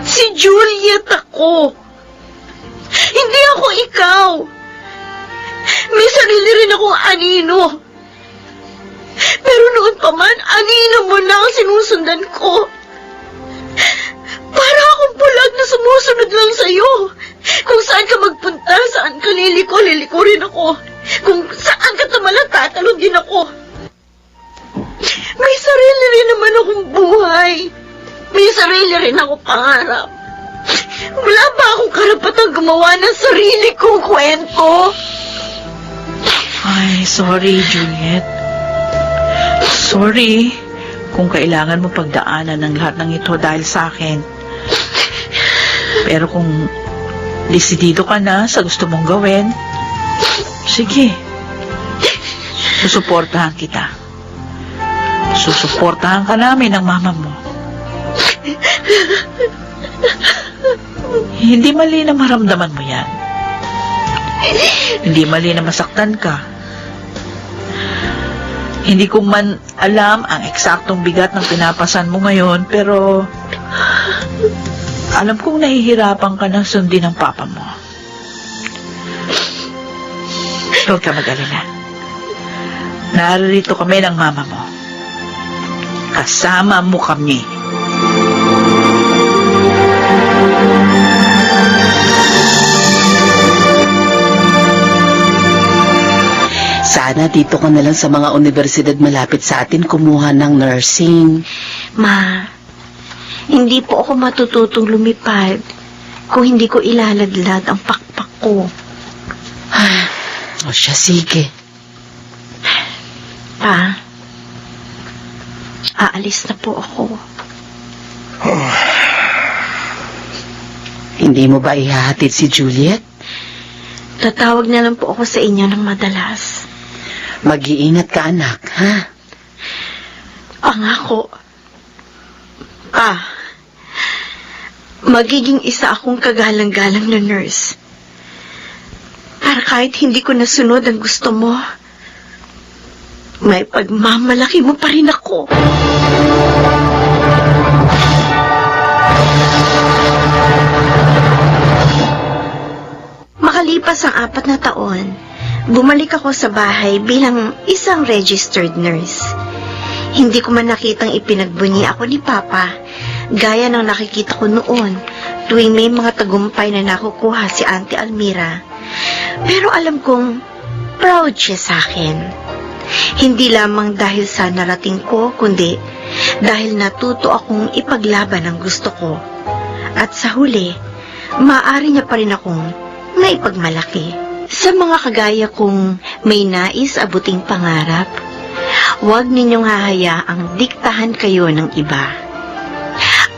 si Juliet ako. Hindi ako ikaw. May sarili rin akong anino. Pero noon pa man, anino mo na ang sinusundan ko. Para akong bulag na sumusunod lang sa'yo. Kung saan ka magpunta, saan ka liliko rin ako. Kung saan ka tumalon, tatalon din ako. May sarili rin naman akong buhay. May sarili rin ako pangarap. Wala ba akong karapatang gumawa ng sarili kong kwento? Ay, sorry, Juliet. Sorry kung kailangan mo pagdaanan ng lahat ng ito dahil sa akin. Pero kung desidido ka na sa gusto mong gawin, sige. Susuportahan kita. Susuportahan ka namin ng mama mo. Hindi mali na maramdaman mo yan. Hindi mali na masaktan ka. Hindi ko man alam ang eksaktong bigat ng pinapasan mo ngayon, pero alam kong nahihirapan ka na sundin ang papa mo. Huwag ka mag-alala. Narito kami ng mama mo. Kasama mo kami. Sana dito ka na lang sa mga universidad malapit sa atin kumuha ng nursing. Ma, hindi po ako matututong lumipad kung hindi ko ilaladlad ang pakpak ko. O siya, sige. Pa, aalis na po ako. Hindi mo ba ihahatid si Juliet? Tatawag na lang po ako sa inyo ng madalas. Mag-iingat ka, anak, ha? Pangako. Pa, magiging isa akong kagalang-galang na nurse. Para kahit hindi ko nasunod ang gusto mo, may pagmamalaki mo pa rin ako. Makalipas ang 4 na taon, bumalik ako sa bahay bilang isang registered nurse. Hindi ko man nakitang ipinagbunyi ako ni Papa, gaya ng nakikita ko noon tuwing may mga tagumpay na nakukuha si Auntie Almira. Pero alam kong proud siya sa akin. Hindi lamang dahil sa narating ko, kundi dahil natuto akong ipaglaban ang gusto ko. At sa huli, maaari niya pa rin akong naipagmalaki. Sa mga kagaya kong may nais abuting pangarap, huwag ninyong hahayaang diktahan kayo ng iba.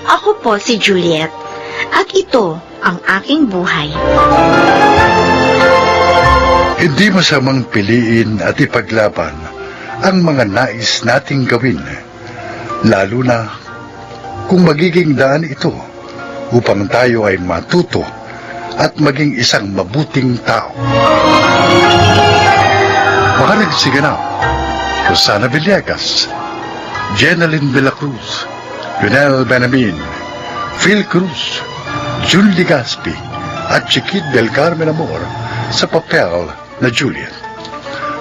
Ako po si Juliet, at ito ang aking buhay. Hindi masamang piliin at ipaglaban ang mga nais nating gawin, lalo na kung magiging daan ito upang tayo ay matuto at maging isang mabuting tao. Makarag siganap, Rosana Villegas, Jenaline de la Cruz, Lionel Benamin, Phil Cruz, June Ligaspi, at Chiquit del Carmen Amor sa papel na Juliet.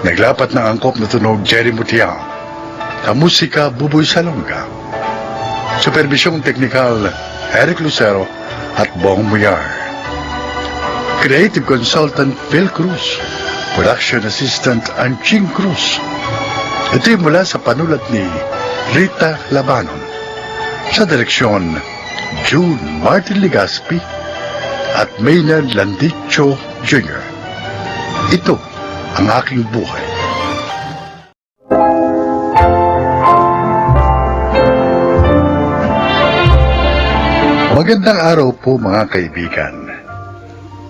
Naglapat ng angkop na tunog Jerry Mutiang, kamusika Buboy Salonga, supervisyong teknikal Eric Lucero at Bong Muyar, creative consultant Phil Cruz, production assistant Anching Cruz. Ito'y mula sa panulat ni Rita Labanon, sa direksyon June Martin Ligaspi at Maynard Landicho Jr. Ito ang aking buhay. Magandang araw po mga kaibigan.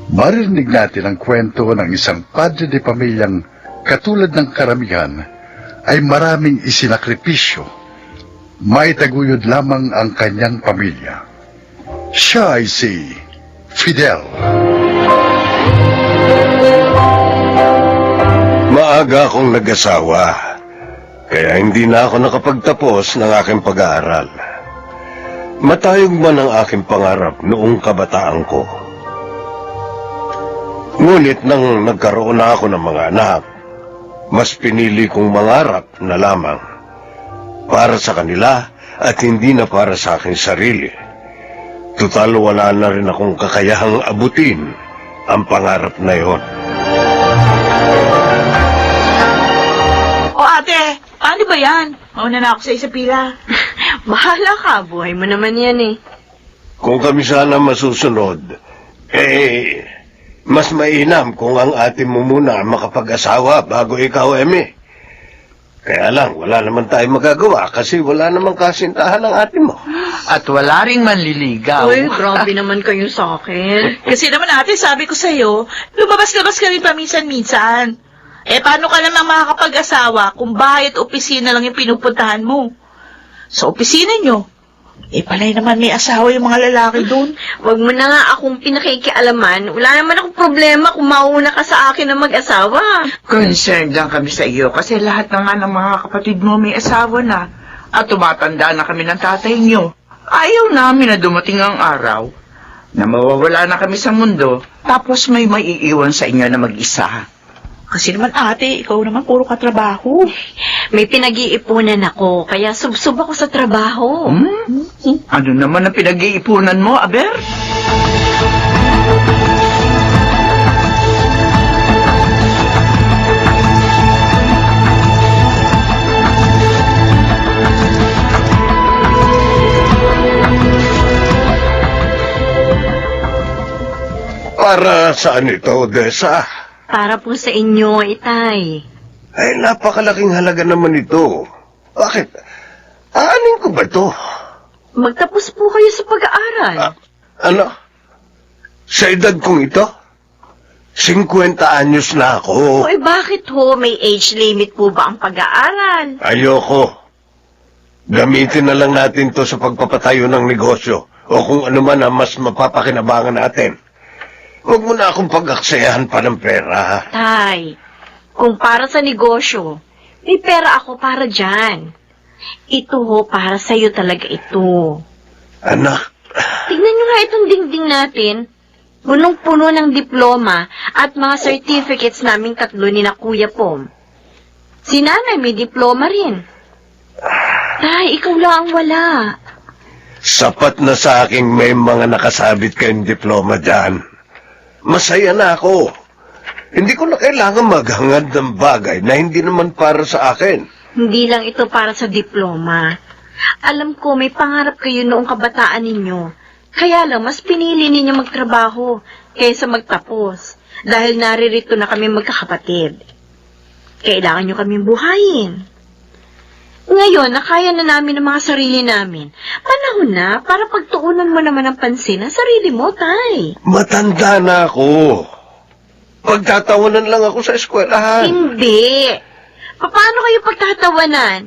Marinig natin ang kwento ng isang padre de pamilyang katulad ng karamihan ay maraming isinakripisyo. May taguyod lamang ang kanyang pamilya. Siya ay si Fidel. Maaga akong nag-asawa, kaya hindi na ako nakapagtapos ng aking pag-aaral. Matayog man ang aking pangarap noong kabataan ko. Ngunit nang nagkaroon na ako ng mga anak, mas pinili kong mangarap na lamang para sa kanila at hindi na para sa aking sarili. Tutal wala na rin akong kakayahang abutin ang pangarap na yon. O ate, paano ba yan? Mauna na ako sa isa pila. Bahala ka, buhay mo naman yan eh. Kung kami sana masusunod, mas mainam kung ang ate mo muna makapag-asawa bago ikaw, Eme. Kaya lang, wala naman tayo magagawa kasi wala namang kasintahan ng ate mo. At wala ring manliligaw. Uy, grabe naman kayo sa akin. Kasi naman ate, sabi ko sa'yo, lumabas-labas ka rin paminsan-minsan. Paano ka naman makakapag-asawa kung bahay at opisina lang yung pinupuntahan mo? Sa opisina nyo, Palay naman may asawa yung mga lalaki doon. Wag mo na nga akong pinakikialaman. Wala naman akong problema kung mauna ka sa akin na mag-asawa. Concerned lang kami sa iyo kasi lahat na nga ng mga kapatid mo may asawa na. At tumatanda na kami ng tatay niyo. Ayaw namin na dumating ang araw na mawawala na kami sa mundo tapos may maiiwan sa inyo na mag-isa. Kasi naman ate, ikaw naman puro katrabaho. May pinag-iipunan ako, kaya subsub ako sa trabaho. Ano naman ang pinag-iipunan mo, Aber? Para saan ito, Odessa? Para po sa inyo, Itay. Ay, napakalaking halaga naman ito. Bakit? Aanin ko ba ito? Magtapos po kayo sa pag-aaral. Ano? Sa edad kong ito? 50 anyos na ako. Bakit ho? May age limit po ba ang pag-aaral? Ayoko. Gamitin na lang natin to sa pagpapatayo ng negosyo o kung ano man ang mas mapapakinabangan natin. Huwag mo na akong pag-aksayahan pa ng pera. Tay, kung para sa negosyo, may pera ako para dyan. Ito ho, para sa'yo talaga ito. Anak, Tignan nyo nga itong dingding natin. Punong-puno ng diploma at mga certificates naming tatlo ni na Kuya Pom. Si Nanay may diploma rin. Tay, ikaw lang ang wala. sapat na sa aking may mga nakasabit kayong diploma dyan. Masaya na ako. Hindi ko na kailangan maghangad ng bagay na hindi naman para sa akin. Hindi lang ito para sa diploma. Alam ko may pangarap kayo noong kabataan ninyo. Kaya lang mas pinili ninyo magtrabaho kaysa magtapos. Dahil naririto na kami magkakapatid. Kailangan nyo kaming buhayin. Ngayon, nakaya na namin ang mga sarili namin. Panahon na para pagtuunan mo naman ang pansin ang sarili mo, Tay. Matanda na ako. Pagtatawanan lang ako sa eskwelahan. Hindi. Paano kayo pagtatawanan?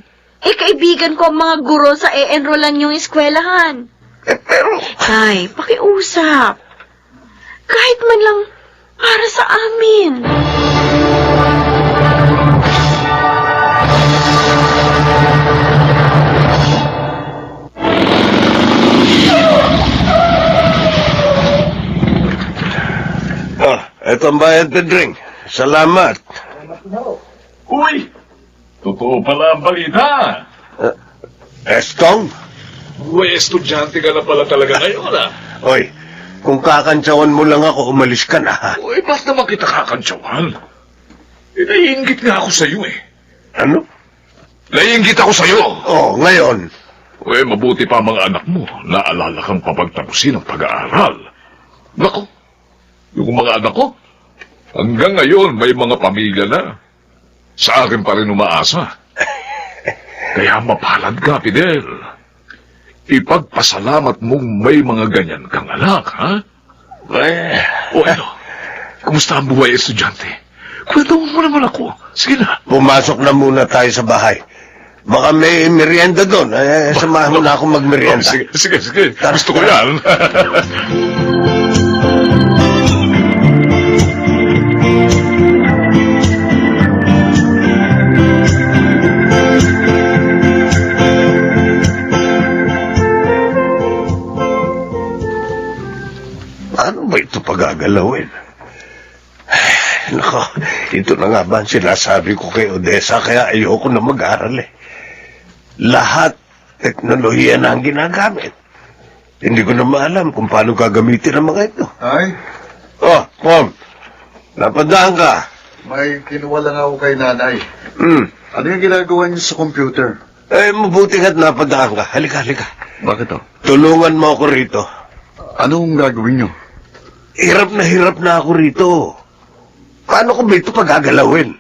Kaibigan ko ang mga guro sa e-enrollan yung eskwelahan. Pero, Tay, pakiusap. Kahit man lang para sa amin. eto ang bayad, Pedring. Salamat. Uy! Totoo pala ang balita. Estong? Uy, estudyante ka na pala talaga ngayon, ah. Oy, kung kakantsawan mo lang ako, umalis ka na, ha? Uy, ba't naman kita kakantsawan? Naiingit nga ako sa'yo, eh. Ano? Naiingit ako sa'yo. Oh, ngayon. Uy, mabuti pa ang mga anak mo. Naalala kang papagtapusin ang pag-aaral. Nako, yung mga anak ko, hanggang ngayon may mga pamilya na. Sa akin pa rin umaasa. Kaya mapalad ka, Fidel. Ipagpasalamat mong may mga ganyan kang anak, ha? O ano? Kumusta ang buhay estudyante? Kwentawin mo naman ako. Sige na. Pumasok na muna tayo sa bahay. Baka may merienda doon. Samahan mo na ako magmerienda. Sige. Gusto ko yan. Paano ba ito pagagalawin? Nako, ito na nga ba ang sinasabi ko kay Odessa kaya ayoko na mag-aral eh. Lahat teknolohiya na ang ginagamit. Hindi ko na maalam kung paano gagamitin ang mga ito. Ay, Oh, Pom, napadaan ka. may kinuha lang ako kay nanay. Ano yung ginagawa niyo sa computer? Mabuting at napadaan ka. Halika. Bakit to? Tulungan mo ako rito. Anong gagawin niyo? Hirap na ako rito. Paano ko ba ito pagagalawin?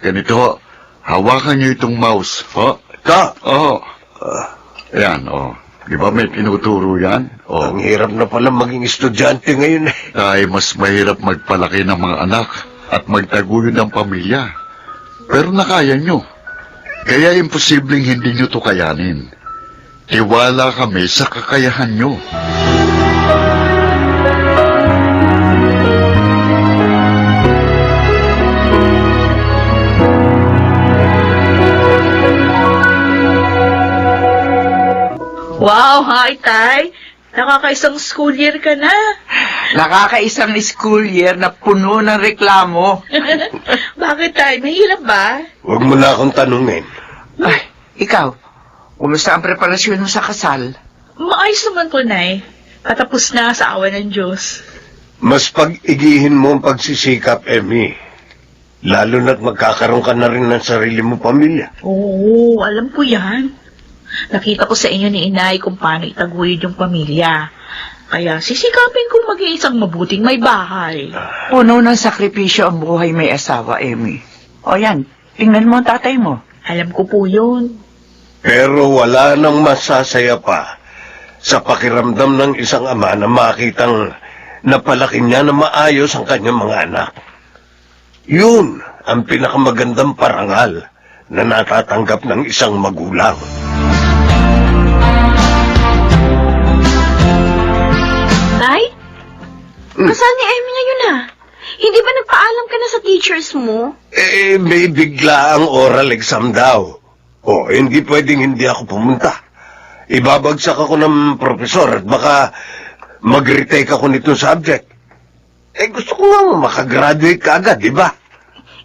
Ganito. Hawakan niyo itong mouse. Oh, Ito? oh. Ayan, oh. Di ba may tinuturo yan? Oh. Ang hirap na pala maging estudyante ngayon eh. Ay, mas mahirap magpalaki ng mga anak at magtaguyod ng pamilya. Pero nakaya nyo. Kaya imposibleng hindi nyo to kayanin. Tiwala kami sa kakayahan nyo. Wow, hi, Tay. Nakakaisang school year ka na. Nakakaisang school year na puno ng reklamo. Bakit, Tay? Mahirap ba? Huwag mo na akong tanungin. Ay, ikaw, kumusta ang preparasyon mo sa kasal? Maayos naman po, Nay. Patapos na sa awa ng Diyos. Mas pag-igihin mo ang pagsisikap, Emmy. Lalo na't magkakaroon ka na rin ng sarili mo pamilya. Oo, alam ko yan. Nakita ko sa inyo ni Inay kung paano itaguyod yung pamilya. Kaya sisikapin kong mag-iisang mabuting may bahay. Puno ng sakripisyo ang buhay may asawa, Emmy. O yan, tingnan mo ang tatay mo. Alam ko po yun. Pero wala nang masasaya pa sa pakiramdam ng isang ama na makitang napalaki niya na maayos ang kanyang mga anak. Yun ang pinakamagandang parangal na natatanggap ng isang magulang. Tay? Kasal ni Emmy ngayon ah. Hindi ba nagpaalam ka na sa teachers mo? May bigla ang oral exam daw. O, hindi pwedeng hindi ako pumunta. Ibabagsak ako ng profesor at baka mag-retake ako nitong subject. Gusto ko nga makagraduate ka agad, di ba?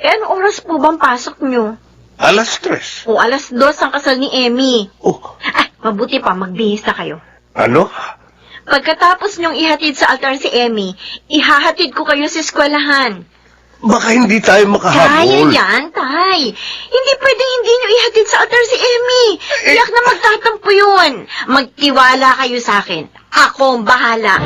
Ano oras po bang pasok nyo? 3:00. O 2:00 ang kasal ni Emmy. Oh, Ay, mabuti pa, magbihis na kayo. ano? Pagkatapos niyong ihatid sa altar si Emmy, ihahatid ko kayo sa eskwelahan. Baka hindi tayo Kaya makahabol. yan, Tay. Hindi pwedeng hindi niyo ihatid sa altar si Emmy. Tiyak na magtatampo yun. Magtiwala kayo sa akin. Ako ang bahala.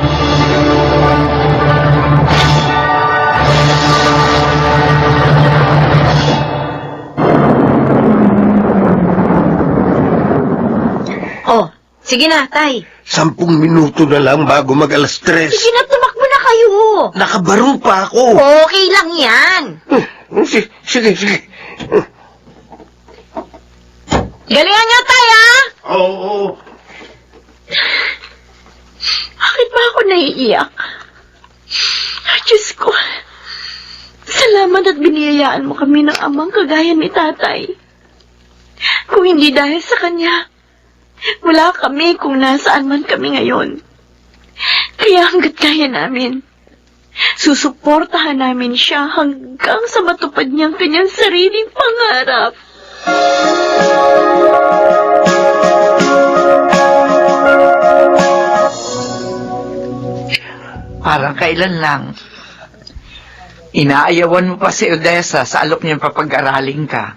Oh, sige na, Tay. 10 minuto na lang bago mag-3:00. Sige na, tumakbo na kayo. Nakabarong pa ako. Okay lang yan. Sige. Galingan niyo, Tay, ah! Oo. Bakit ba ako naiiyak? Ay, Diyos ko. Salamat at biniyayaan mo kami ng amang kagaya ni tatay. Kung hindi dahil sa kanya, wala kami kung nasaan man kami ngayon. Kaya hanggat kaya namin, susuportahan namin siya hanggang sa matupad niyang kanyang sariling pangarap. Parang kailan lang. Inaayawan mo pa si Odessa sa alok niyang papag-aralin ka.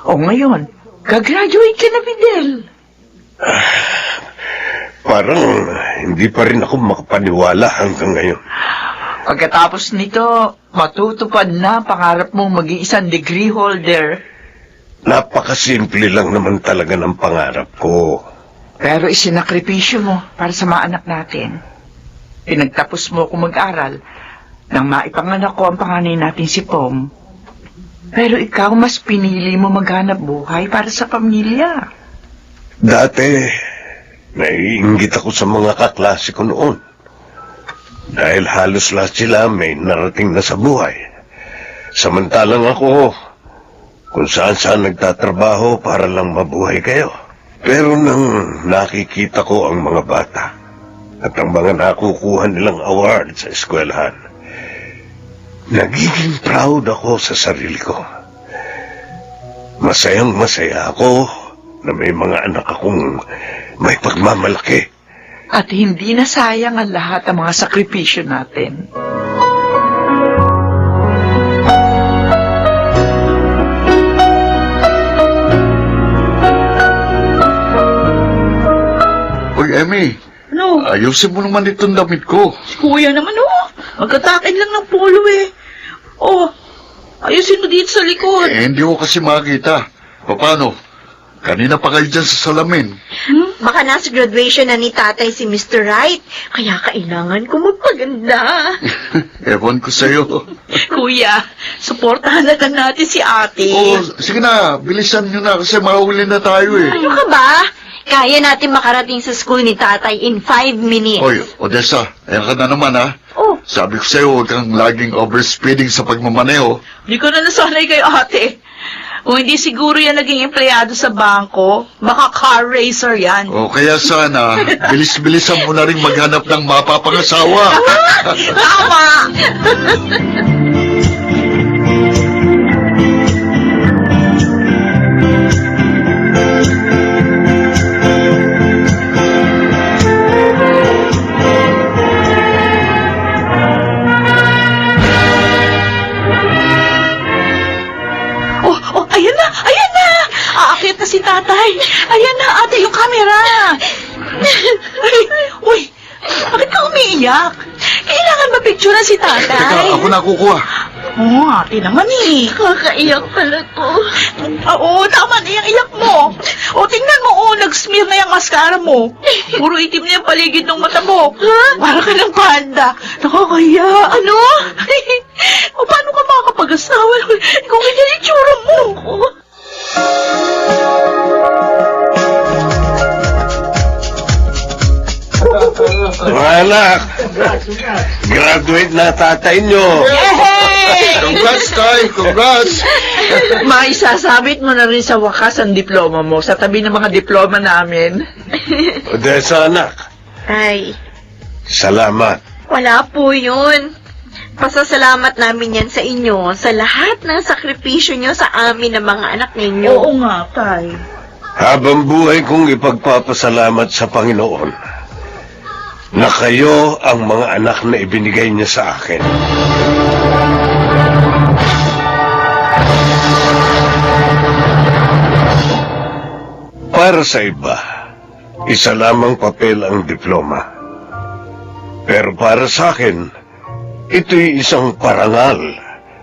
O ngayon, gagraduate ka na, Fidel. Parang hindi pa rin ako makapaniwala hanggang ngayon. Pagkatapos nito, matutupad na pangarap mong mag-iisang degree holder. Napakasimple lang naman talaga ng pangarap ko. Pero isinakripisyo mo para sa mga anak natin. Pinagtapos mo kung mag-aral nang maipanganak ko ang panganay natin si Pom. Pero ikaw mas pinili mo maghanap buhay para sa pamilya. Dati, naiinggit ako sa mga kaklase ko noon. Dahil halos lahat sila may narating na sa buhay. Samantalang ako, kung saan-saan nagtatrabaho para lang mabuhay kayo. Pero nang nakikita ko ang mga bata at ang mga nakukuha nilang award sa eskwelahan, nagiging proud ako sa sarili ko. Masayang masaya ako na may mga anak akong may pagmamalaki. At hindi na sayang ang lahat ng mga sakripisyo natin. Uy, Emmy, Ano? ayusin mo naman itong damit ko. Si Kuya naman, oh. Magkatakin lang ng polo, eh. Oh, ayusin mo dito sa likod. Hindi ko kasi makita. Paano? Kanina pa kayo dyan sa salamin. Baka nasa graduation na ni tatay si Mr. Wright, kaya kailangan ko magpaganda. Ewan ko sa'yo. Kuya, suportahan na lang natin si ate. Oo, sige na, bilisan nyo na kasi mahuli na tayo eh. Ano ka ba? Kaya natin makarating sa school ni tatay in 5 minutes. Hoy, Odessa, ayan ka na naman ha. Oh, Sabi ko sa'yo, huwag kang laging overspeeding sa pagmamaneho. Hindi ko na nasanay kayo, ate. Kung hindi siguro yan naging empleyado sa bangko, baka car racer yan. O kaya sana, bilis-bilisan mo na rin maghanap ng mapapangasawa. Tama! Oh, ayan na! Ayan na! Aakit na si tatay! Ayan na, ate, yung camera! Ay, uy! Bakit ka umiiyak? Kailangan mapicturean si tatay. Teka, ako na kukuha. Oo, ate naman eh. kakaiyak pala to. Oo, tama na yung iyak mo. O, tingnan mo, nag-smear na yung mascara mo. Puro itim na yung paligid ng mata mo. Para ka ng panda. Nakakaya. Ano? O, paano ka makakapag-asawa? Kung ganyan yung tsura mo. Mga anak, graduate na tatay nyo. Congrats, Tay! Congrats! Maisasabit mo na rin sa wakas ang diploma mo sa tabi ng mga diploma namin. Odessa, anak, Ay, salamat. wala po yun. Pasasalamat namin yan sa inyo sa lahat ng sakripisyo nyo sa amin ng mga anak ninyo. Oo nga, tay. Habang buhay kong ipagpapasalamat sa Panginoon na kayo ang mga anak na ibinigay niya sa akin. Para sa iba, isa lamang papel ang diploma. Pero para sa akin, ito'y isang parangal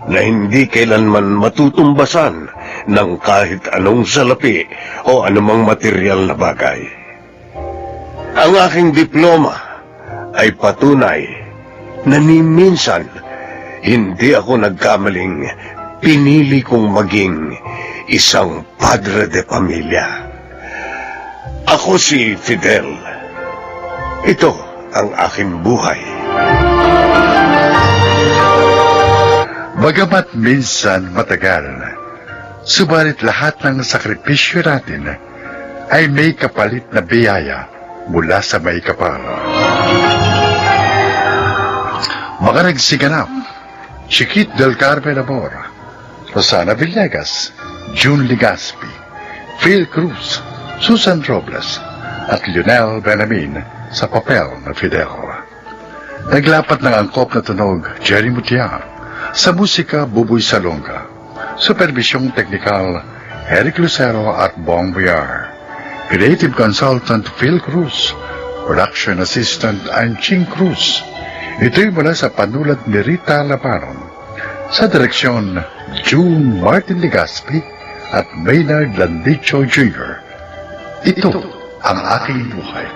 na hindi kailanman matutumbasan ng kahit anong salapi o anumang material na bagay. Ang aking diploma ay patunay na ni minsan hindi ako nagkamaling pinili kong maging isang padre de pamilya. Ako si Fidel. Ito ang aking buhay. Bagamat minsan matagal, subalit lahat ng sakripisyo natin ay may kapalit na biyaya mula sa may kapal. Mga nagsiganap, Chiquit del Carmen Amor, Rosana Villegas, June Ligaspi, Phil Cruz, Susan Robles, at Lionel Benamin sa papel na Fidel. Naglapat ng angkop na tunog, Jerry Mutia, sa musika, Buboy Salonga, supervisyong teknikal, Eric Lucero at Bong Villar, creative consultant Phil Cruz, production assistant Anching Cruz. Ito'y mula sa panulat ni Rita Laparon, sa direksyon June Martin Ligaspi at Maynard Landicho Jr. Ito ang aking buhay.